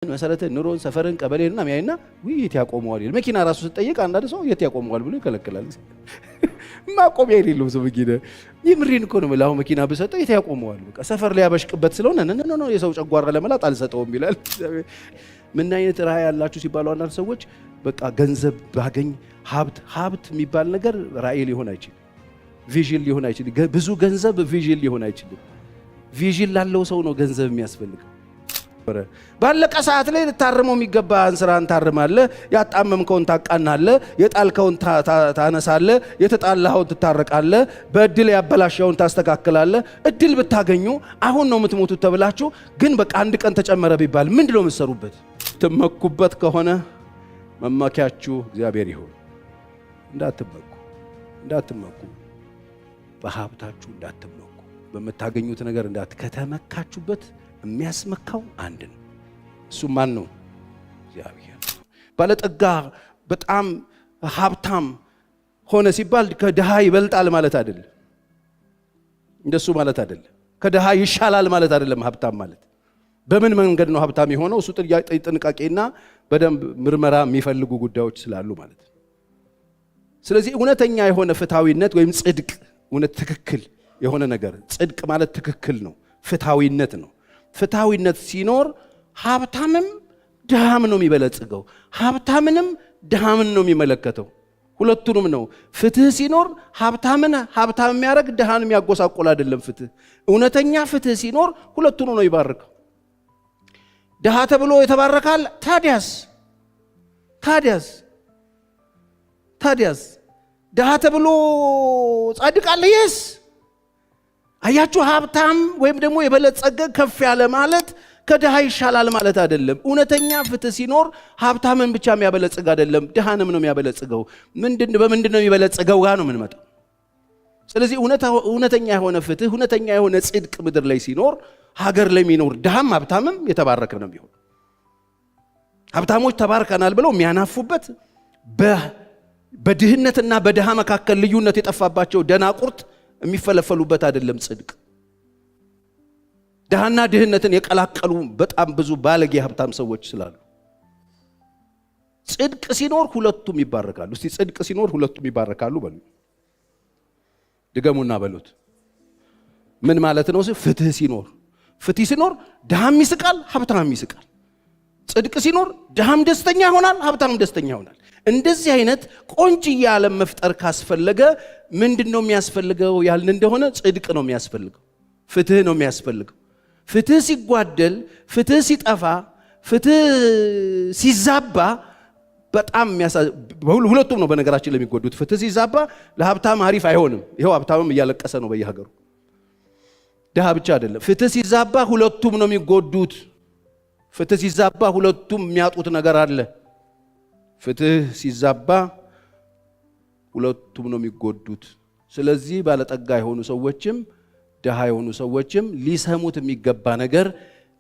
መሰረተ ኑሮን ሰፈርን ቀበሌና ሚያይና ውይይት ያቆመዋል ይል መኪና ራሱ ሲጠይቅ አንዳንድ ሰው የት ያቆመዋል ብሎ ይከለክላል። ማቆሚያ የሌለው ሰው መኪና ይምሪን እኮ ነው ማለት መኪና በሰጠው የት ያቆመዋል በቃ ሰፈር ላይ ያበሽቅበት ስለሆነ ነው የሰው ጨጓራ ለመላጥ አልሰጠውም ይላል። ምን አይነት ራዕይ ያላችሁ ሲባሉ አንዳንድ ሰዎች በቃ ገንዘብ ባገኝ ሀብት የሚባል ነገር ራዕይ ሊሆን አይችልም፣ ቪዥን ሊሆን አይችልም። ብዙ ገንዘብ ቪዥን ሊሆን አይችልም። ቪዥን ላለው ሰው ነው ገንዘብ የሚያስፈልገው። ባለቀ ሰዓት ላይ ልታርመው የሚገባህን ስራን ታርማለህ፣ ያጣመምከውን ታቃናለህ፣ የጣልከውን ታነሳለህ፣ የተጣላኸውን ትታረቃለህ፣ በእድል ያበላሸውን ታስተካክላለህ። እድል ብታገኙ አሁን ነው የምትሞቱት ተብላችሁ ግን በቃ አንድ ቀን ተጨመረ ቢባል ምንድነው የምትሰሩበት? ትመኩበት ከሆነ መመኪያችሁ እግዚአብሔር ይሁን። እንዳትመኩ በሀብታችሁ እንዳትመኩ፣ በመታገኙት ነገር ከተመካችሁበት የሚያስመካው አንድ ነው። እሱ ማን ነው? እግዚአብሔር። ባለጠጋ በጣም ሀብታም ሆነ ሲባል ከድሃ ይበልጣል ማለት አይደለም። እንደሱ ማለት አይደለም። ከድሃ ይሻላል ማለት አይደለም። ሀብታም ማለት በምን መንገድ ነው ሀብታም የሆነው? እሱ ጥንቃቄና በደንብ ምርመራ የሚፈልጉ ጉዳዮች ስላሉ ማለት። ስለዚህ እውነተኛ የሆነ ፍትሃዊነት ወይም ጽድቅ፣ እውነት ትክክል የሆነ ነገር ጽድቅ ማለት ትክክል ነው፣ ፍትሃዊነት ነው። ፍትሃዊነት ሲኖር ሀብታምም ድሃም ነው የሚበለጽገው፣ ሀብታምንም ድሃምን ነው የሚመለከተው፣ ሁለቱንም ነው። ፍትህ ሲኖር ሀብታምን ሀብታም የሚያደርግ ድሃን የሚያጎሳቆል አይደለም። ፍትህ እውነተኛ ፍትህ ሲኖር ሁለቱንም ነው ይባርከው። ድሃ ተብሎ የተባረካል። ታዲያስ ድሃ ተብሎ ጻድቅ አለ? የስ አያችሁ፣ ሀብታም ወይም ደግሞ የበለጸገ ከፍ ያለ ማለት ከድሃ ይሻላል ማለት አይደለም። እውነተኛ ፍትህ ሲኖር ሀብታምን ብቻ የሚያበለጽግ አይደለም፣ ድሃንም ነው የሚያበለጽገው። በምንድን ነው የሚበለጽገው ጋር ነው የምንመጣው። ስለዚህ እውነተኛ የሆነ ፍትህ፣ እውነተኛ የሆነ ጽድቅ ምድር ላይ ሲኖር ሀገር ላይ የሚኖር ድሃም ሀብታምም የተባረከ ነው የሚሆን። ሀብታሞች ተባርከናል ብለው የሚያናፉበት፣ በድህነትና በድሃ መካከል ልዩነት የጠፋባቸው ደናቁርት የሚፈለፈሉበት አይደለም ጽድቅ። ድሃና ድህነትን የቀላቀሉ በጣም ብዙ ባለጌ ሀብታም ሰዎች ስላሉ ጽድቅ ሲኖር ሁለቱም ይባረካሉ። እስቲ ጽድቅ ሲኖር ሁለቱም ይባረካሉ በሉ። ድገሙና በሉት። ምን ማለት ነው? ፍትህ ሲኖር ድሃም ይስቃል፣ ሀብታም ይስቃል። ጽድቅ ሲኖር ድሃም ደስተኛ ይሆናል፣ ሀብታም ደስተኛ ይሆናል። እንደዚህ አይነት ቆንጆ ዓለም መፍጠር ካስፈለገ ምንድነው የሚያስፈልገው ያልን እንደሆነ ጽድቅ ነው የሚያስፈልገው፣ ፍትህ ነው የሚያስፈልገው። ፍትህ ሲጓደል፣ ፍትህ ሲጠፋ፣ ፍትህ ሲዛባ በጣም ሁለቱም ነው በነገራችን ለሚጎዱት። ፍትህ ሲዛባ ለሀብታም አሪፍ አይሆንም። ይሄው ሀብታምም እያለቀሰ ነው በየሀገሩ፣ ድሃ ብቻ አይደለም። ፍትህ ሲዛባ ሁለቱም ነው የሚጎዱት። ፍትህ ሲዛባ ሁለቱም የሚያጡት ነገር አለ። ፍትህ ሲዛባ ሁለቱም ነው የሚጎዱት። ስለዚህ ባለጠጋ የሆኑ ሰዎችም ድሃ የሆኑ ሰዎችም ሊሰሙት የሚገባ ነገር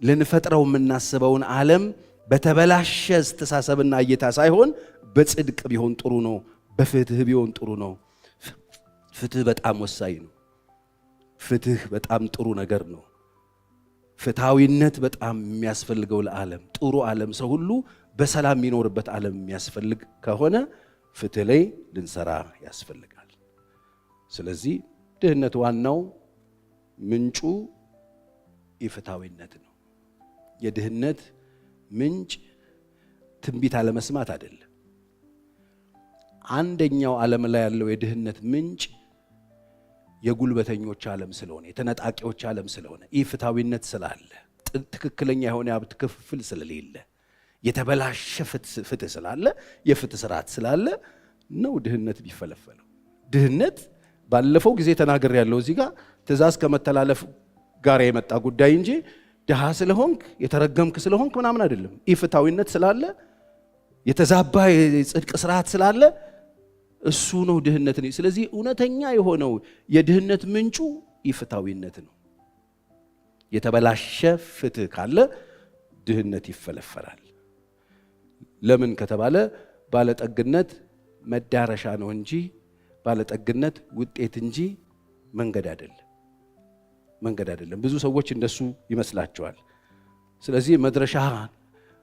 ልንፈጥረው የምናስበውን ዓለም በተበላሸ አስተሳሰብና እይታ ሳይሆን በጽድቅ ቢሆን ጥሩ ነው፣ በፍትህ ቢሆን ጥሩ ነው። ፍትህ በጣም ወሳኝ ነው። ፍትህ በጣም ጥሩ ነገር ነው። ፍትሃዊነት በጣም የሚያስፈልገው ለዓለም፣ ጥሩ ዓለም፣ ሰው ሁሉ በሰላም የሚኖርበት ዓለም የሚያስፈልግ ከሆነ ፍትህ ላይ ልንሰራ ያስፈልጋል። ስለዚህ ድህነት ዋናው ምንጩ ኢፍትሃዊነት ነው። የድህነት ምንጭ ትንቢት አለመስማት አይደለም። አንደኛው ዓለም ላይ ያለው የድህነት ምንጭ የጉልበተኞች ዓለም ስለሆነ፣ የተነጣቂዎች ዓለም ስለሆነ፣ ኢፍትሃዊነት ስላለ፣ ትክክለኛ የሆነ ሀብት ክፍል ስለሌለ፣ የተበላሸ ፍትህ ስላለ፣ የፍትህ ስርዓት ስላለ ነው ድህነት ቢፈለፈለው። ድህነት ባለፈው ጊዜ ተናገር ያለው እዚህ ጋር ትእዛዝ ከመተላለፍ ጋር የመጣ ጉዳይ እንጂ ድሃ ስለሆንክ የተረገምክ ስለሆንክ ምናምን አይደለም። ኢፍትሃዊነት ስላለ፣ የተዛባ የጽድቅ ስርዓት ስላለ እሱ ነው ድህነትን። ስለዚህ እውነተኛ የሆነው የድህነት ምንጩ ኢፍትሃዊነት ነው። የተበላሸ ፍትህ ካለ ድህነት ይፈለፈላል። ለምን ከተባለ ባለጠግነት መዳረሻ ነው እንጂ ባለጠግነት ውጤት እንጂ መንገድ አይደለም። ብዙ ሰዎች እንደሱ ይመስላቸዋል። ስለዚህ መድረሻ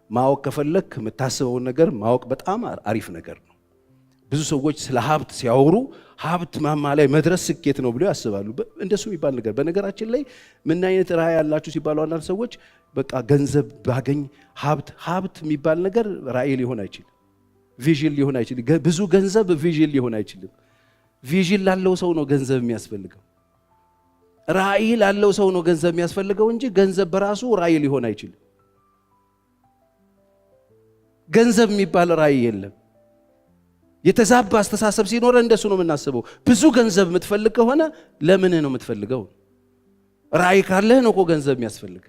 ማወቅ ከፈለክ የምታስበውን ነገር ማወቅ በጣም አሪፍ ነገር ነው። ብዙ ሰዎች ስለ ሀብት ሲያወሩ ሀብት ማማ ላይ መድረስ ስኬት ነው ብለው ያስባሉ። እንደሱ የሚባል ነገር በነገራችን ላይ ምን አይነት ራዕይ ያላችሁ ሲባሉ አንዳንድ ሰዎች በቃ ገንዘብ ባገኝ ሀብት የሚባል ነገር ራዕይ ሊሆን አይችልም፣ ቪዥን ሊሆን አይችልም። ብዙ ገንዘብ ቪዥን ሊሆን አይችልም። ቪዥን ላለው ሰው ነው ገንዘብ የሚያስፈልገው። ራዕይ ላለው ሰው ነው ገንዘብ የሚያስፈልገው እንጂ ገንዘብ በራሱ ራዕይ ሊሆን አይችልም። ገንዘብ የሚባል ራዕይ የለም። የተዛባ አስተሳሰብ ሲኖር እንደሱ ነው የምናስበው። ብዙ ገንዘብ የምትፈልግ ከሆነ ለምን ነው የምትፈልገው? ራዕይ ካለህ ነው እኮ ገንዘብ የሚያስፈልግ።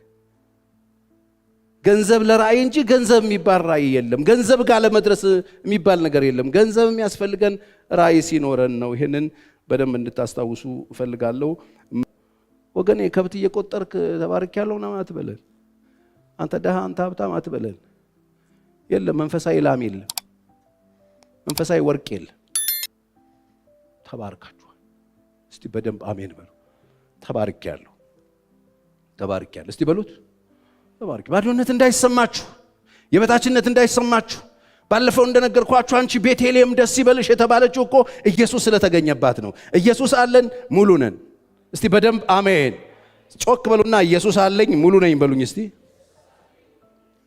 ገንዘብ ለራዕይ እንጂ ገንዘብ የሚባል ራዕይ የለም። ገንዘብ ጋር ለመድረስ የሚባል ነገር የለም። ገንዘብ የሚያስፈልገን ራዕይ ሲኖረን ነው። ይሄንን በደንብ እንድታስታውሱ እፈልጋለሁ። ወገኔ ከብት እየቆጠርክ ተባርኪያለሁ ነው አትበለን። አንተ ደሃ አንተ ሀብታም አትበለን። የለም መንፈሳዊ ላም የለም፣ መንፈሳዊ ወርቅ የለም። ተባርካችኋል። እስቲ በደንብ አሜን በሉ። ተባርኪያለሁ፣ ተባርኪያለሁ። እስቲ በሉት ተባርኪ። ባዶነት እንዳይሰማችሁ፣ የበታችነት እንዳይሰማችሁ። ባለፈው እንደነገርኳችሁ አንቺ ቤተልሔም ደስ ይበልሽ የተባለችው እኮ ኢየሱስ ስለተገኘባት ነው። ኢየሱስ አለን፣ ሙሉ ነን። እስቲ በደንብ አሜን ጮክ በሉና ኢየሱስ አለኝ ሙሉ ነኝ በሉኝ እስቲ።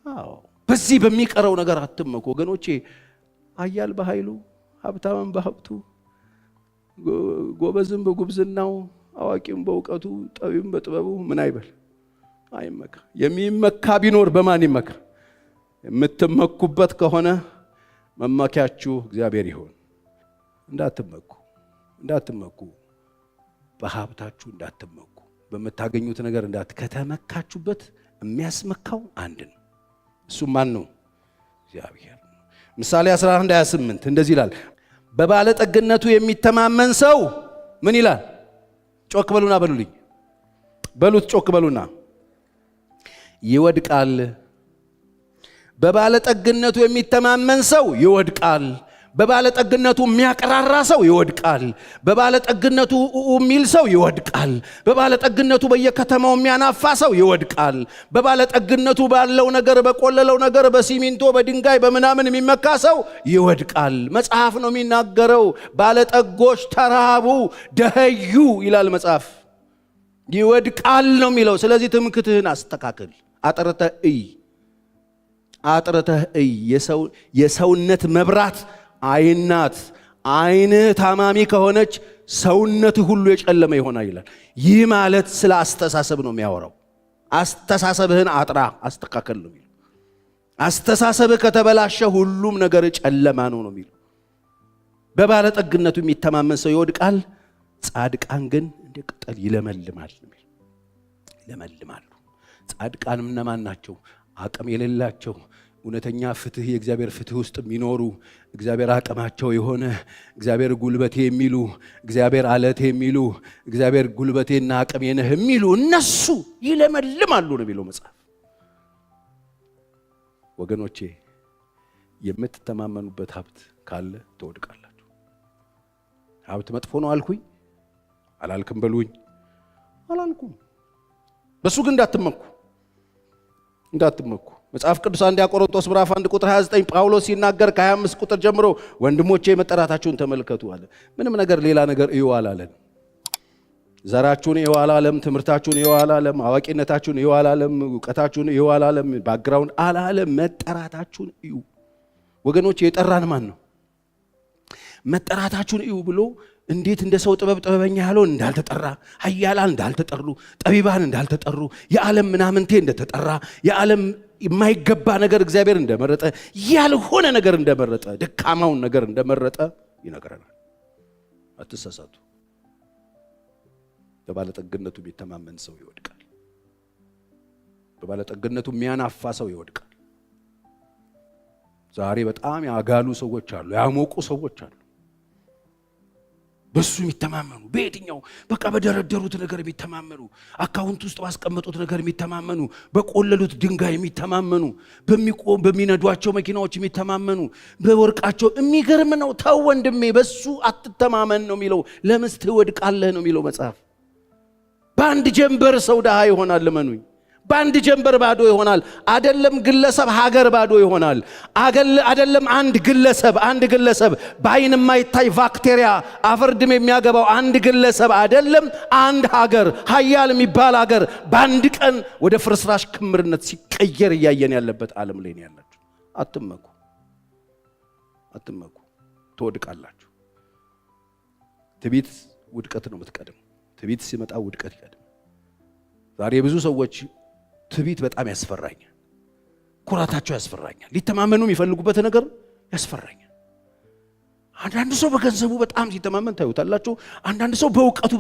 አዎ በዚህ በሚቀረው ነገር አትመኩ ወገኖቼ። አያል በኃይሉ ሀብታምም በሀብቱ ጎበዝም በጉብዝናው አዋቂም በእውቀቱ ጠቢብም በጥበቡ ምን አይበል አይመካ። የሚመካ ቢኖር በማን ይመካ? የምትመኩበት ከሆነ መመኪያችሁ እግዚአብሔር ይሆን። እንዳትመኩ በሀብታችሁ እንዳትመኩ፣ በመታገኙት ነገር ከተመካችሁበት የሚያስመካው አንድ ነው። እሱ ማን ነው? እግዚአብሔር ነው። ምሳሌ 11:28 እንደዚህ ይላል፣ በባለጠግነቱ የሚተማመን ሰው ምን ይላል? ጮክ በሉና በሉልኝ፣ በሉት ጮክ በሉና ይወድቃል። በባለጠግነቱ የሚተማመን ሰው ይወድቃል። በባለጠግነቱ የሚያቀራራ ሰው ይወድቃል። በባለጠግነቱ የሚል ሰው ይወድቃል። በባለጠግነቱ በየከተማው የሚያናፋ ሰው ይወድቃል። በባለጠግነቱ ባለው ነገር፣ በቆለለው ነገር፣ በሲሚንቶ በድንጋይ በምናምን የሚመካ ሰው ይወድቃል። መጽሐፍ ነው የሚናገረው። ባለጠጎች ተራቡ ደኸዩ ይላል መጽሐፍ። ይወድቃል ነው የሚለው። ስለዚህ ትምክትህን አስተካክል። አጥርተህ እይ። የሰውነት መብራት አይናት። አይንህ ታማሚ ከሆነች ሰውነትህ ሁሉ የጨለመ ይሆናል ይላል። ይህ ማለት ስለ አስተሳሰብ ነው የሚያወራው። አስተሳሰብህን አስተካከል ነው የሚለው። አስተሳሰብህ ከተበላሸ ሁሉም ነገር ጨለማ ነው የሚለው። በባለጠግነቱ የሚተማመን ሰው ይወድቃል፣ ጻድቃን ግን እንደ ቅጠል ይለመልማል። ይለመልማሉ። ጻድቃን እነማን ናቸው? አቅም የሌላቸው እውነተኛ ፍትህ የእግዚአብሔር ፍትህ ውስጥ የሚኖሩ እግዚአብሔር አቅማቸው የሆነ እግዚአብሔር ጉልበቴ የሚሉ እግዚአብሔር አለቴ የሚሉ እግዚአብሔር ጉልበቴና አቅሜ ነህ የሚሉ እነሱ ይለመልማሉ ነው የሚለው መጽሐፍ። ወገኖቼ የምትተማመኑበት ሀብት ካለ ትወድቃላችሁ። ሀብት መጥፎ ነው አልኩኝ አላልክም? በሉኝ አላልኩም። በሱ ግን እንዳትመኩ። መጽሐፍ ቅዱስ አንደኛ ቆሮንቶስ ምዕራፍ 1 ቁጥር 29 ጳውሎስ ሲናገር ከ25 ቁጥር ጀምሮ ወንድሞቼ መጠራታችሁን ተመልከቱ አለ። ምንም ነገር ሌላ ነገር እዩ አላለን። ዘራችሁን እዩ አላለም። ትምህርታችሁን እዩ አላለም። አዋቂነታችሁን እዩ አላለም። ዕውቀታችሁን እዩ አላለም። ባክግራውንድ አላለም። መጠራታችሁን እዩ። ወገኖች የጠራን ማን ነው? መጠራታችሁን እዩ ብሎ እንዴት እንደ ሰው ጥበበኛ ያለው እንዳልተጠራ፣ ኃያላን እንዳልተጠሩ፣ ጠቢባን እንዳልተጠሩ፣ የዓለም ምናምንቴ እንደተጠራ፣ የዓለም የማይገባ ነገር እግዚአብሔር እንደመረጠ፣ ያልሆነ ነገር እንደመረጠ፣ ደካማውን ነገር እንደመረጠ ይነግረናል። አትሳሳቱ። በባለጠግነቱ የሚተማመን ሰው ይወድቃል። በባለጠግነቱ የሚያናፋ ሰው ይወድቃል። ዛሬ በጣም ያጋሉ ሰዎች አሉ፣ ያሞቁ ሰዎች አሉ። በሱ የሚተማመኑ በየትኛው በቃ በደረደሩት ነገር የሚተማመኑ፣ አካውንት ውስጥ ባስቀመጡት ነገር የሚተማመኑ፣ በቆለሉት ድንጋይ የሚተማመኑ፣ በሚነዷቸው መኪናዎች የሚተማመኑ፣ በወርቃቸው። የሚገርም ነው። ተው ወንድሜ፣ በሱ አትተማመን ነው የሚለው። ለምስ ትወድቃለህ ነው የሚለው መጽሐፍ። በአንድ ጀንበር ሰው ድሃ ይሆናል። ለመኑኝ፣ በአንድ ጀንበር ባዶ ይሆናል። አይደለም ግለሰብ ሀገር ባዶ ይሆናል። አይደለም አንድ ግለሰብ በአይን የማይታይ ባክቴሪያ አፈርድም የሚያገባው አንድ ግለሰብ አይደለም አንድ ሀገር ሀያል የሚባል ሀገር በአንድ ቀን ወደ ፍርስራሽ ክምርነት ሲቀየር እያየን ያለበት ዓለም ላይ ነው ያላችሁ። አትመኩ፣ ትወድቃላችሁ። ትዕቢት ውድቀት ነው የምትቀድም። ትዕቢት ሲመጣ ውድቀት ይቀድም። ዛሬ ብዙ ሰዎች ትዕቢት በጣም ያስፈራኛል። ኩራታቸው ያስፈራኛል። ሊተማመኑ የሚፈልጉበት ነገር ያስፈራኛል። አንዳንድ ሰው በገንዘቡ በጣም ሲተማመን ታዩታላችሁ። አንዳንድ ሰው በእውቀቱ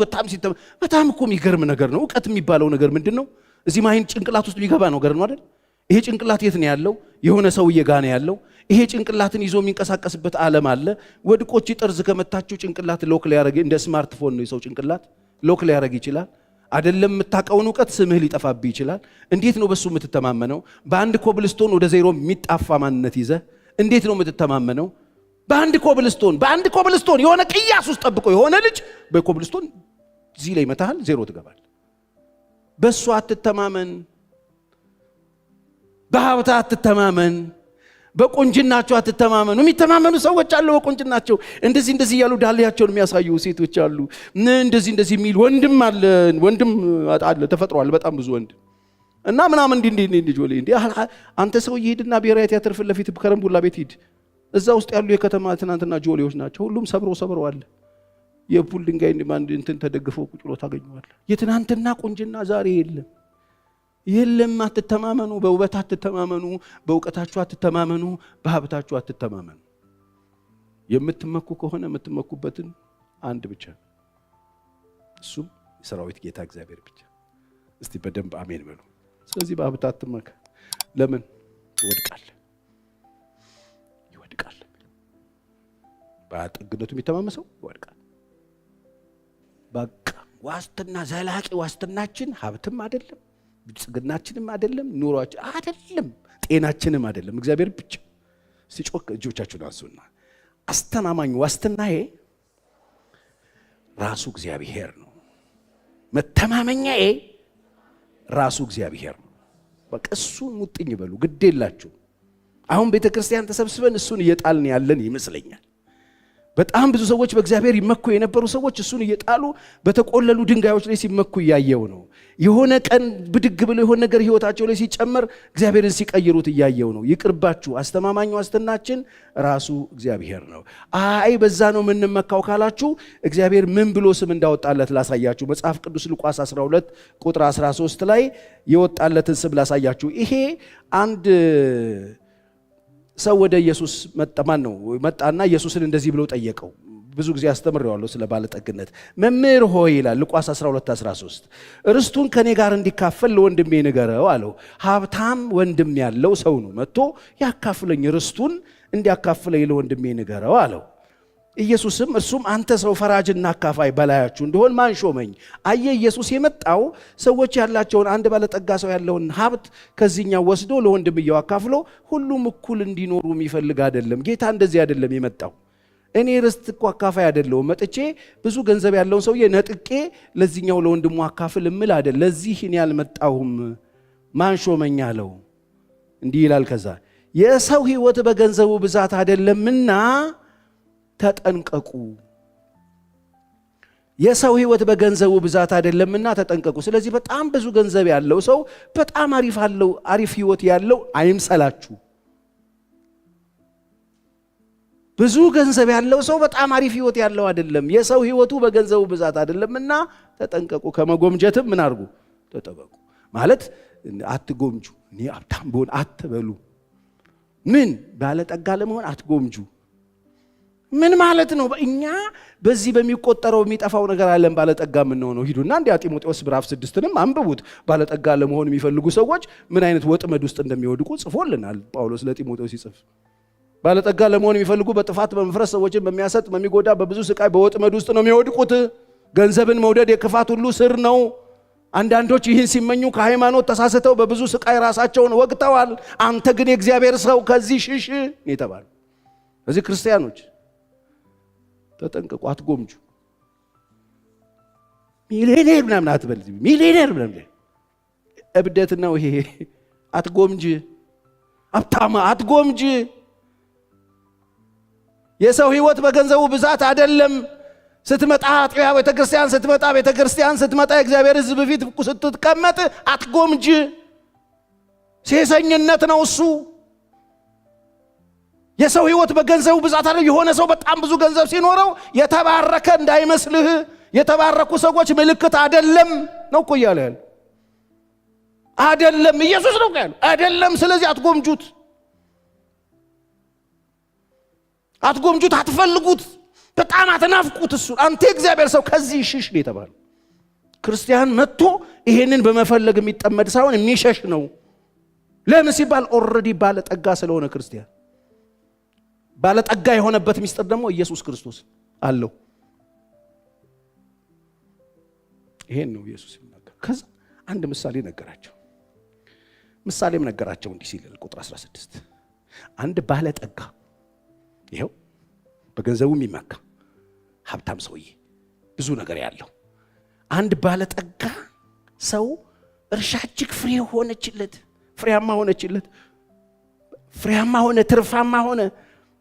በጣም እኮ የሚገርም ነገር ነው። እውቀት የሚባለው ነገር ምንድነው? እዚህ ማይን ጭንቅላት ውስጥ የሚገባ ነገር ነው አይደል? ይሄ ጭንቅላት የት ነው ያለው? የሆነ ሰውዬ ጋር ነው ያለው። ይሄ ጭንቅላትን ይዞ የሚንቀሳቀስበት ዓለም አለ። ወድቆች ጠርዝ ከመታችሁ ጭንቅላት ሎክ ሊያረግ እንደ ስማርትፎን ነው የሰው ጭንቅላት ሎክ ሊያረግ ይችላል። አይደለም የምታውቀውን ዕውቀት ስምህ ሊጠፋብህ ይችላል። እንዴት ነው በሱ የምትተማመነው? በአንድ ኮብልስቶን ወደ ዜሮ የሚጣፋ ማንነት ይዘህ እንዴት ነው የምትተማመነው? በአንድ ኮብልስቶን የሆነ ቅያስ ውስጥ ጠብቆ የሆነ ልጅ በኮብልስቶን እዚህ ላይ መታሃል፣ ዜሮ ትገባል። በሱ አትተማመን። በሀብታ አትተማመን። በቁንጅናቸው አትተማመኑ። የሚተማመኑ ሰዎች አሉ። በቁንጅናቸው እንደዚህ እያሉ ዳሌያቸውን የሚያሳዩ ሴቶች አሉ። እንደዚህ የሚል ወንድም አለ ተፈጥሯል። በጣም ብዙ ወንድ እና ምናምን እንዲህ አንተ ሰው ይሄድና ብሔራዊ ቲያትር ፊት ለፊት ከረምቡላ ቤት ሂድ። እዛ ውስጥ ያሉ የከተማ ትናንትና ጆሌዎች ናቸው። ሁሉም ሰብረው አለ። የፑል ድንጋይ እንትን ተደግፈው ቁጭ ብሎ ታገኘዋለህ። የትናንትና ቁንጅና ዛሬ የለም። አትተማመኑ። በውበት አትተማመኑ። በእውቀታችሁ አትተማመኑ። በሀብታችሁ አትተማመኑ። የምትመኩ ከሆነ የምትመኩበትን አንድ ብቻ፣ እሱም የሰራዊት ጌታ እግዚአብሔር ብቻ። እስቲ በደንብ አሜን በሉ። ስለዚህ በሀብት አትመካ። ለምን? ይወድቃል። በጠግነቱ የሚተማመሰው ይወድቃል። በቃ ዋስትና፣ ዘላቂ ዋስትናችን ሀብትም አይደለም፣ ብልጽግናችንም አይደለም፣ ኑሯችን አይደለም፣ ጤናችንም አይደለም፣ እግዚአብሔር ብቻ። ሲጮክ እጆቻችሁን አንሱና አስተማማኝ ዋስትናዬ ራሱ እግዚአብሔር ነው። መተማመኛዬ ራሱ እግዚአብሔር ነው። በቃ እሱን ሙጥኝ በሉ፣ ግድ የላችሁ። አሁን ቤተክርስቲያን ተሰብስበን እሱን እየጣልን ያለን ይመስለኛል። በጣም ብዙ ሰዎች በእግዚአብሔር ይመኩ የነበሩ ሰዎች እሱን እየጣሉ በተቆለሉ ድንጋዮች ላይ ሲመኩ እያየው ነው። የሆነ ቀን ብድግ ብለው የሆነ ነገር ህይወታቸው ላይ ሲጨመር እግዚአብሔርን ሲቀይሩት እያየው ነው። ይቅርባችሁ። አስተማማኝ ዋስትናችን ራሱ እግዚአብሔር ነው። አይ በዛ ነው የምንመካው ካላችሁ እግዚአብሔር ምን ብሎ ስም እንዳወጣለት ላሳያችሁ። መጽሐፍ ቅዱስ ሉቃስ 12 ቁጥር 13 ላይ የወጣለትን ስም ላሳያችሁ። ይሄ አንድ ሰው ወደ ኢየሱስ መጣና ኢየሱስን እንደዚህ ብሎ ጠየቀው። ብዙ ጊዜ አስተምሬዋለሁ ስለ ባለጠግነት። መምህር ሆይ ይላል ሉቃስ 12:13 ርስቱን ከኔ ጋር እንዲካፈል ለወንድሜ ንገረው አለው። ሀብታም ወንድም ያለው ሰው ነው። መጥቶ ያካፍለኝ፣ ርስቱን እንዲያካፍለኝ ለወንድሜ ንገረው አለው። ኢየሱስም እርሱም አንተ ሰው ፈራጅና አካፋይ በላያችሁ እንደሆን ማን ሾመኝ? አየ ኢየሱስ የመጣው ሰዎች ያላቸውን አንድ ባለጠጋ ሰው ያለውን ሀብት ከዚህኛው ወስዶ ለወንድምየው አካፍሎ ሁሉም እኩል እንዲኖሩ የሚፈልግ አይደለም። ጌታ እንደዚህ አይደለም የመጣው። እኔ ርስት እኮ አካፋይ አይደለሁም። መጥቼ ብዙ ገንዘብ ያለውን ሰውዬ ነጥቄ ለዚህኛው ለወንድሙ አካፍል እምል አይደል። ለዚህ እኔ አልመጣሁም። ማን ሾመኝ አለው። እንዲህ ይላል ከዛ የሰው ሕይወት በገንዘቡ ብዛት አይደለምና ተጠንቀቁ። የሰው ሕይወት በገንዘቡ ብዛት አይደለምና ተጠንቀቁ። ስለዚህ በጣም ብዙ ገንዘብ ያለው ሰው በጣም አሪፍ ሕይወት ያለው አይምሰላችሁ። ብዙ ገንዘብ ያለው ሰው በጣም አሪፍ ሕይወት ያለው አይደለም። የሰው ሕይወቱ በገንዘቡ ብዛት አይደለምና ተጠንቀቁ። ከመጎምጀትም ምን አድርጉ? ተጠበቁ። ማለት አትጎምጁ። እኔ ሀብታም ብሆን አትበሉ። ምን ባለጠጋ ለመሆን አትጎምጁ። ምን ማለት ነው? እኛ በዚህ በሚቆጠረው የሚጠፋው ነገር አለን ባለጠጋ የምንሆነው። ሂዱና እንደ ጢሞቴዎስ ምዕራፍ 6ንም አንብቡት። ባለጠጋ ለመሆን የሚፈልጉ ሰዎች ምን አይነት ወጥመድ ውስጥ እንደሚወድቁ ጽፎልናል ጳውሎስ ለጢሞቴዎስ ሲጽፍ። ባለጠጋ ለመሆን የሚፈልጉ በጥፋት በመፍረስ ሰዎችን በሚያሰጥ በሚጎዳ በብዙ ስቃይ በወጥመድ ውስጥ ነው የሚወድቁት። ገንዘብን መውደድ የክፋት ሁሉ ስር ነው። አንዳንዶች ይህን ሲመኙ ከሃይማኖት ተሳስተው በብዙ ስቃይ ራሳቸውን ወግተዋል። አንተ ግን የእግዚአብሔር ሰው ከዚህ ሽሽ የተባሉ እዚህ ክርስቲያኖች ተጠንቀቁ። አትጎምጁ። ሚሊዮኔር ምናምን አትበል። ሚሊዮኔር ምናምን እብደት ነው ይሄ። አትጎምጅ ሀብታም አትጎምጅ። የሰው ህይወት በገንዘቡ ብዛት አይደለም። ስትመጣ አጥቢያ ቤተክርስቲያን ስትመጣ የእግዚአብሔር ሕዝብ ፊት ስትቀመጥ አትጎምጅ። ሴሰኝነት ነው እሱ። የሰው ህይወት በገንዘቡ ብዛት አይደለም። የሆነ ሰው በጣም ብዙ ገንዘብ ሲኖረው የተባረከ እንዳይመስልህ። የተባረኩ ሰዎች ምልክት አይደለም ነው እኮ እያለ ያለ አይደለም። ኢየሱስ ነው ያለው አይደለም። ስለዚህ አትጎምጁት፣ አትፈልጉት፣ በጣም አትናፍቁት እሱ። አንተ እግዚአብሔር ሰው ከዚህ ሽሽ ነው የተባለው። ክርስቲያን መጥቶ ይሄንን በመፈለግ የሚጠመድ ሳይሆን የሚሸሽ ነው። ለምን ሲባል ኦሬዲ ባለጠጋ ስለሆነ ክርስቲያን ባለጠጋ የሆነበት ሚስጥር ደግሞ ኢየሱስ ክርስቶስ አለው። ይሄን ነው ኢየሱስ ይናገር። ከዛ አንድ ምሳሌ ነገራቸው። ምሳሌም ነገራቸው እንዲህ ሲል ቁጥር 16 አንድ ባለጠጋ ይሄው በገንዘቡ የሚመካ ሀብታም ሰውዬ ብዙ ነገር ያለው አንድ ባለጠጋ ሰው እርሻ እጅግ ፍሬያማ ሆነችለት። ትርፋማ ሆነ፣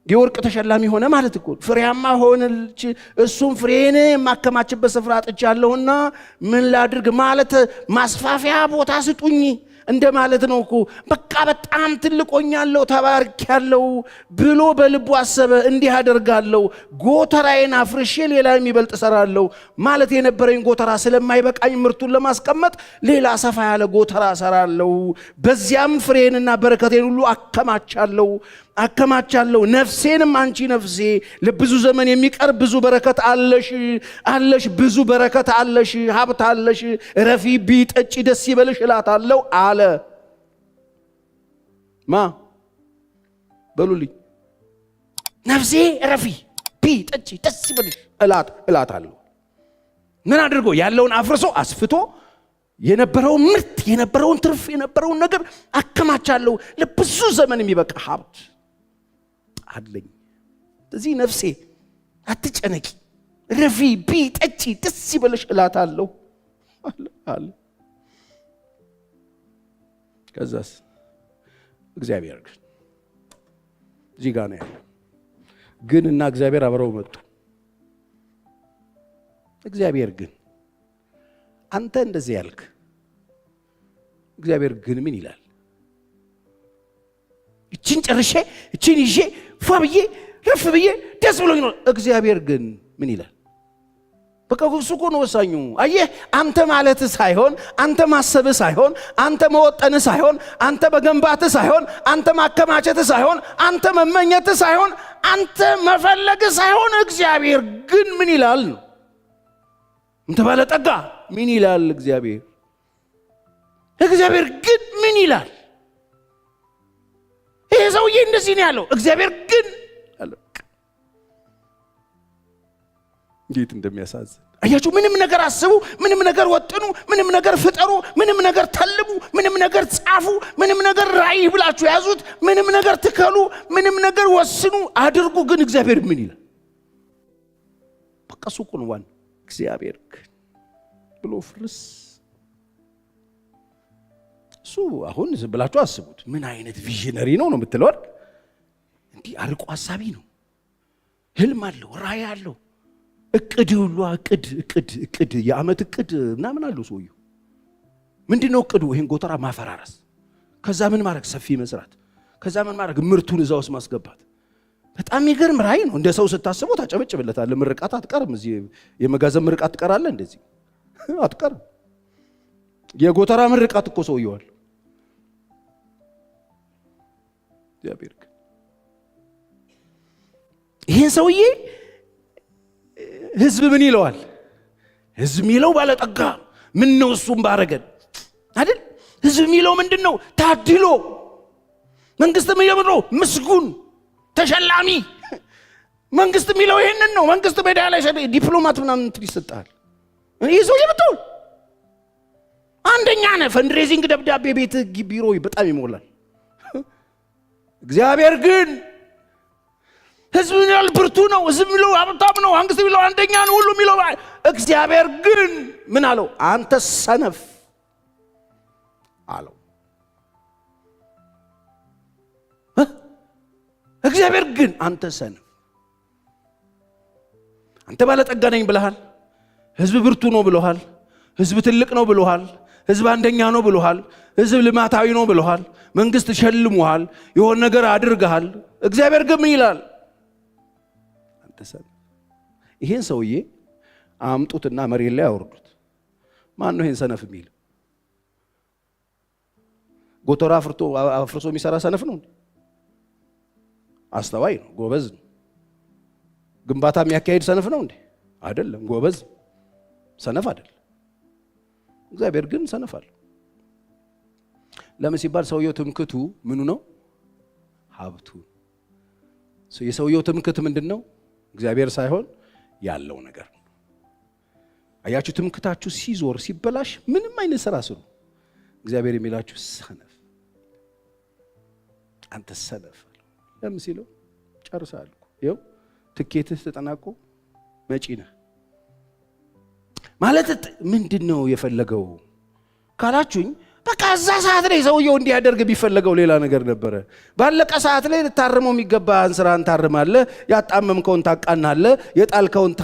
የወርቅ ተሸላሚ ሆነ ማለት እኮ ፍሬያማ ሆነች። እሱም ፍሬን የማከማችበት ስፍራ አጥቻለሁና ምን ላድርግ ማለት ማስፋፊያ ቦታ ስጡኝ እንደ ማለት ነው እኮ። በቃ በጣም ትልቆኛለሁ ተባርኪያለሁ ብሎ በልቡ አሰበ። እንዲህ አደርጋለሁ፣ ጎተራዬን አፍርሼ ሌላ የሚበልጥ እሰራለሁ ማለት የነበረኝ ጎተራ ስለማይበቃኝ ምርቱን ለማስቀመጥ ሌላ ሰፋ ያለ ጎተራ እሰራለሁ። በዚያም ፍሬንና በረከቴን ሁሉ አከማቻለሁ። ነፍሴንም አንቺ ነፍሴ ለብዙ ዘመን የሚቀር ብዙ በረከት አለሽ፣ ብዙ በረከት አለሽ፣ ሀብት አለሽ፣ ረፊ ቢጠጪ ደስ ይበልሽ እላታለሁ አለ። በሉልኝ። ነፍሴ ረፊ ቢጠጪ ደስ ይበልሽ እላታለሁ። ምን አድርጎ? ያለውን አፍርሶ አስፍቶ የነበረውን ምርት፣ የነበረውን ትርፍ፣ የነበረውን ነገር አከማቻለሁ። ለብዙ ዘመን የሚበቃ ሀብት አለኝ። ስለዚህ ነፍሴ አትጨነቂ፣ ረፊ ቢጠጪ ደስ ይበልሽ እላታለሁ አለ። ከዛስ እግዚአብሔር ግን እዚህ ጋር ነው ያለው። ግን እና እግዚአብሔር አብረው መጡ። እግዚአብሔር ግን አንተ እንደዚህ ያልክ፣ እግዚአብሔር ግን ምን ይላል? እቺን ጨርሼ እቺን ይዤ ፏብዬ ረፍ ብዬ ደስ ብሎኝ ነው። እግዚአብሔር ግን ምን ይላል? በቃ እሱ እኮ ነው ወሳኙ። አየህ፣ አንተ ማለት ሳይሆን፣ አንተ ማሰብ ሳይሆን፣ አንተ መወጠን ሳይሆን፣ አንተ መገንባት ሳይሆን፣ አንተ ማከማቸት ሳይሆን፣ አንተ መመኘት ሳይሆን፣ አንተ መፈለግ ሳይሆን፣ እግዚአብሔር ግን ምን ይላል ነው። አንተ ባለጠጋ ምን ይላል እግዚአብሔር? እግዚአብሔር ግን ምን ይላል? ይሄ ሰውዬ እንደዚህ ነው ያለው። እግዚአብሔር ግን አለ። እንዴት እንደሚያሳዝን አያችሁ። ምንም ነገር አስቡ፣ ምንም ነገር ወጥኑ፣ ምንም ነገር ፍጠሩ፣ ምንም ነገር ተልሙ፣ ምንም ነገር ጻፉ፣ ምንም ነገር ራዕይ ብላችሁ ያዙት፣ ምንም ነገር ትከሉ፣ ምንም ነገር ወስኑ፣ አድርጉ። ግን እግዚአብሔር ምን ይላል? በቃ እሱ እኮ ነው ዋናው። እግዚአብሔር ብሎ ፍርስ። እሱ አሁን ዝም ብላችሁ አስቡት። ምን አይነት ቪዥነሪ ነው የምትለው? እንዲህ አርቆ ሐሳቢ ነው። ህልም አለው፣ ራዕይ አለው፣ እቅድ ሁሉ እቅድ የዓመት እቅድ ምናምን አለው ሰውየው። ምንድነው እቅዱ? ይሄን ጎተራ ማፈራረስ፣ ከዛ ምን ማድረግ? ሰፊ መስራት፣ ከዛ ምን ማድረግ? ምርቱን እዛ ውስጥ ማስገባት። በጣም የሚገርም ራዕይ ነው። እንደ ሰው ስታስበው ታጨበጭብለታለህ። ምርቃት አትቀርም። እዚህ የመጋዘን ምርቃት ትቀራለህ? እንደዚህ አትቀርም። የጎተራ ምርቃት እኮ ሰውየዋል። እግዚአብሔር ይሄን ሰውዬ ህዝብ ምን ይለዋል? ህዝብ የሚለው ባለጠጋ ምን ነው እሱም ባረገን አይደል? ህዝብ የሚለው ምንድነው? ታድሎ። መንግስት የሚለው ምስጉን ተሸላሚ። መንግስት የሚለው ይሄንን ነው። መንግስት ሜዳ ላይ ዲፕሎማት ምናምን ይሰጣል። ይሄ ሰውዬ ብትሆን አንደኛ ነህ። ፈንድሬዚንግ ደብዳቤ ቤት ቢሮ በጣም ይሞላል። እግዚአብሔር ግን ህዝብ የሚለው ብርቱ ነው። ህዝብ የሚለው ሀብታም ነው። መንግስት የሚለው አንደኛ ነው። ሁሉ የሚለው እግዚአብሔር ግን ምን አለው? አንተ ሰነፍ፣ አለው። እግዚአብሔር ግን አንተ ሰነፍ፣ አንተ ባለጠጋ ነኝ ብለሃል፣ ህዝብ ብርቱ ነው ብለሃል፣ ህዝብ ትልቅ ነው ብለሃል፣ ህዝብ አንደኛ ነው ብለሃል፣ ህዝብ ልማታዊ ነው ብለሃል፣ መንግስት ሸልሞሃል፣ የሆነ ነገር አድርገሃል። እግዚአብሔር ግን ምን ይላል? አንተ ሰነፍ። ይሄን ሰውዬ አምጡትና መሬት ላይ አወርዱት። ማን ነው ይሄን ሰነፍ የሚል? ጎተራ አፍርሶ የሚሰራ ሰነፍ ነው? አስተዋይ ነው፣ ጎበዝ ነው። ግንባታ የሚያካሄድ ሰነፍ ነው እንዴ? አይደለም፣ ጎበዝ ሰነፍ አይደለም። እግዚአብሔር ግን ሰነፍ አለ። ለምን ሲባል ሰውየው ትምክቱ ምኑ ነው? ሀብቱ። የሰውየው ትምክት ምንድነው? እግዚአብሔር ሳይሆን ያለው ነገር ነው። አያችሁ፣ ትምክታችሁ ሲዞር ሲበላሽ ምንም አይነት ስራ ስሩ። እግዚአብሔር የሚላችሁ ሰነፍ፣ አንተ ሰነፍ። ለምን ሲለው ጨርሳለሁ፣ ይኸው ትኬትህ ተጠናቆ መጪ ነህ ማለት ምንድነው የፈለገው ካላችሁኝ፣ በቃ እዛ ሰዓት ላይ ሰውየው እንዲያደርግ ቢፈልገው ሌላ ነገር ነበረ። ባለቀ ሰዓት ላይ ልታርመው የሚገባህን ስራን ታርማለህ፣ ያጣመምከውን ታቃናለህ፣ የጣልከውን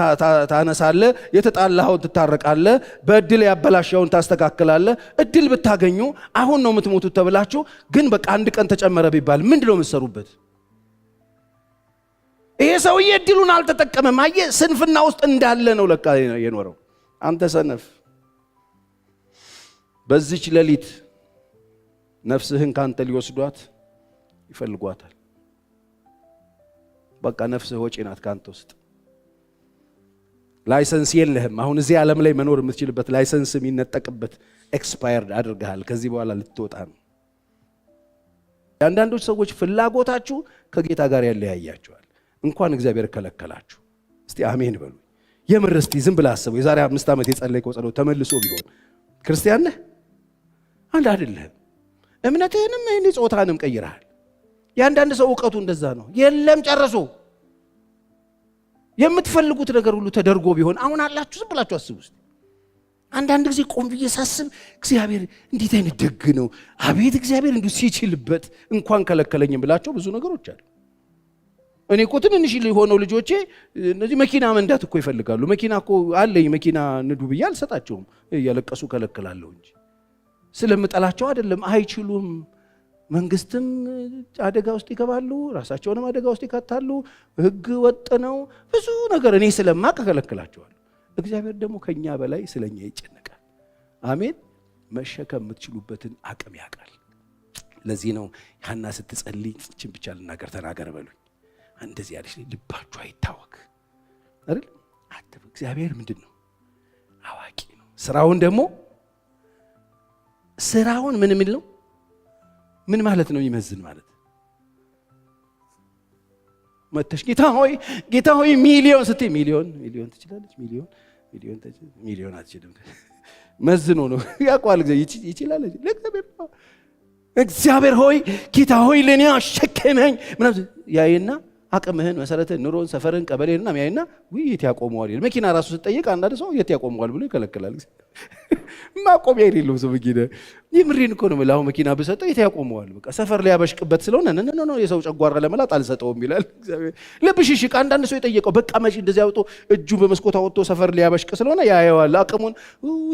ታነሳለህ፣ የተጣላኸውን ትታረቃለህ፣ በእድል ያበላሸውን ታስተካክላለህ። እድል ብታገኙ አሁን ነው የምትሞቱት ተብላችሁ ግን በቃ አንድ ቀን ተጨመረ ቢባል ምንድነው የምትሰሩበት? ይሄ ሰውዬ እድሉን አልተጠቀመም። አየህ፣ ስንፍና ውስጥ እንዳለ ነው ለካ የኖረው። አንተ ሰነፍ፣ በዚች ሌሊት ነፍስህን ካንተ ሊወስዷት ይፈልጓታል። በቃ ነፍስህ ወጪ ናት ካንተ ውስጥ። ላይሰንስ የለህም። አሁን እዚህ ዓለም ላይ መኖር የምትችልበት ላይሰንስ የሚነጠቅበት ኤክስፓየርድ አድርገሃል። ከዚህ በኋላ ልትወጣ ነው። አንዳንዶች ሰዎች ፍላጎታችሁ ከጌታ ጋር ያለያያቸዋል። እንኳን እግዚአብሔር ከለከላችሁ። እስቲ አሜን በሉ። የምር እስቲ ዝም ብለህ አስበው። የዛሬ 5 ዓመት የጸለይከው ጸሎት ተመልሶ ቢሆን ክርስቲያን ነህ? አንድ አይደለም። እምነትህንም እኔ ጾታንም ቀይረሃል። የአንዳንድ ሰው ዕውቀቱ እንደዛ ነው። የለም ጨርሶ የምትፈልጉት ነገር ሁሉ ተደርጎ ቢሆን አሁን አላችሁ። ዝም ብላችሁ አስቡ እስቲ። አንዳንድ ጊዜ ቆም ብዬ ሳስብ እግዚአብሔር እንዴት አይነት ደግ ነው፣ አቤት እግዚአብሔር እንዲሁ ሲችልበት እንኳን ከለከለኝም ብላችሁ ብዙ ነገሮች አሉ። እኔ እኮ ትንንሽ ሆነው ልጆቼ እነዚህ መኪና መንዳት እኮ ይፈልጋሉ። መኪና እኮ አለኝ፣ መኪና ንዱ ብዬ አልሰጣቸውም፣ እያለቀሱ ከለክላለሁ እንጂ ስለምጠላቸው አይደለም። አይችሉም። መንግስትም አደጋ ውስጥ ይገባሉ፣ ራሳቸውንም አደጋ ውስጥ ይከታሉ። ህግ ወጥ ነው፣ ብዙ ነገር እኔ ስለማቅ ከለክላቸዋለሁ። እግዚአብሔር ደግሞ ከኛ በላይ ስለኛ ይጨነቃል። አሜን። መሸከም የምትችሉበትን አቅም ያውቃል። ለዚህ ነው ሐና ስትጸልይ እችን ብቻ ልናገር ተናገር በሉኝ። እንደዚህ ያለሽ ልባችሁ አይታወክ አይደል? አትበ እግዚአብሔር ምንድነው? አዋቂ ነው። ስራውን ምን የሚል ነው? ምን ማለት ነው? ይመዝን ማለት መተሽ ጌታ ሆይ ሚሊዮን ስትይ ሚሊዮን ትችላለች፣ ሚሊዮን አትችልም። መዝኖ ነው ያቋል። ይችላል እግዚአብሔር ሆይ ጌታ ሆይ ለኔ አሸከመኝ ምናምን ያይና አቅምህን፣ መሰረትህን፣ ኑሮን፣ ሰፈርን፣ ቀበሌንና ያይና የት ያቆመዋል? መኪና ራሱ ስትጠይቅ አንዳንድ ሰው የት ያቆመዋል ብሎ ይከለክላል። ማቆሚያ የሌለው ሰው መኪና የምሬን እኮ ነው። አሁን መኪና ብሰጠው የት ያቆመዋል? በቃ ሰፈር ሊያበሽቅበት ስለሆነ ነው የሰው ጨጓራ ለመላጥ አልሰጠውም ይላል እግዚአብሔር። ልብሽሽቅ አንዳንድ ሰው የጠየቀው በቃ መቼ እንደዚህ አውጦ እጁን በመስኮት አውጥቶ ሰፈር ሊያበሽቅ ስለሆነ ያየዋል አቅሙን።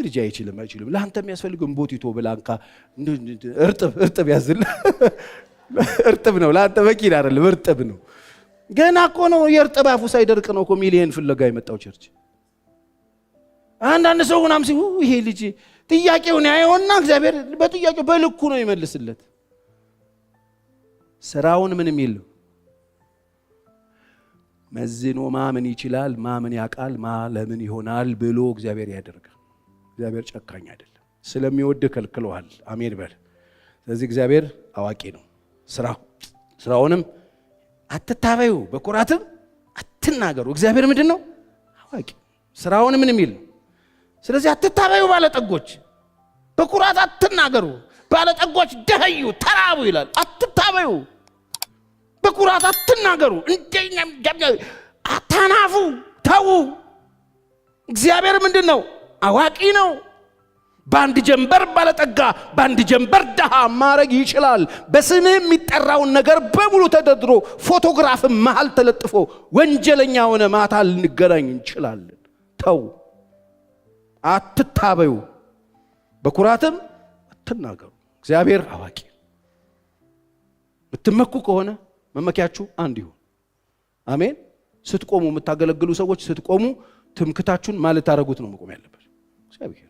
ልጅ አይችልም። ለአንተ የሚያስፈልገው ቦቲቶ ብላንካ እርጥብ ያዝል። እርጥብ ነው ለአንተ መኪና አይደለም፣ እርጥብ ነው። ገና እኮ ነው የእርጥብ አፉ ሳይደርቅ ነው እኮ ሚሊየን ፍለጋ የመጣው ቸርች። አንዳንድ ሰው ምናምን ሲሉ ይሄ ልጅ ጥያቄውን ያየውና እግዚአብሔር በጥያቄው በልኩ ነው ይመልስለት። ስራውን ምን የሚል መዝኖ ማምን ይችላል፣ ማምን ያውቃል፣ ለምን ይሆናል ብሎ እግዚአብሔር ያደርጋል። እግዚአብሔር ጨካኝ አይደለም። ስለሚወድ ከልክለዋል። አሜን በል። ስለዚህ እግዚአብሔር አዋቂ ነው። ስራውንም አትታበዩ፣ በኩራትም አትናገሩ። እግዚአብሔር ምንድን ነው? አዋቂ። ስራውን ምን የሚል ነው? ስለዚህ አትታበዩ ባለጠጎች፣ በኩራት አትናገሩ። ባለጠጎች ደህዩ፣ ተራቡ ይላል። አትታበዩ፣ በኩራት አትናገሩ፣ አታናፉ፣ ተዉ። እግዚአብሔር ምንድን ነው? አዋቂ ነው። በአንድ ጀንበር ባለጠጋ በአንድ ጀንበር ደሃ ማረግ ይችላል። በስምህ የሚጠራውን ነገር በሙሉ ተደርድሮ ፎቶግራፍ መሃል ተለጥፎ ወንጀለኛ ሆነ ማታ ልንገናኝ እንችላለን። ተው፣ አትታበዩ፣ በኩራትም አትናገሩ። እግዚአብሔር አዋቂ። ብትመኩ ከሆነ መመኪያችሁ አንድ ይሁን። አሜን። ስትቆሙ የምታገለግሉ ሰዎች ስትቆሙ ትምክታችሁን ማለት ታረጉት ነው መቆም ያለበት። እግዚአብሔር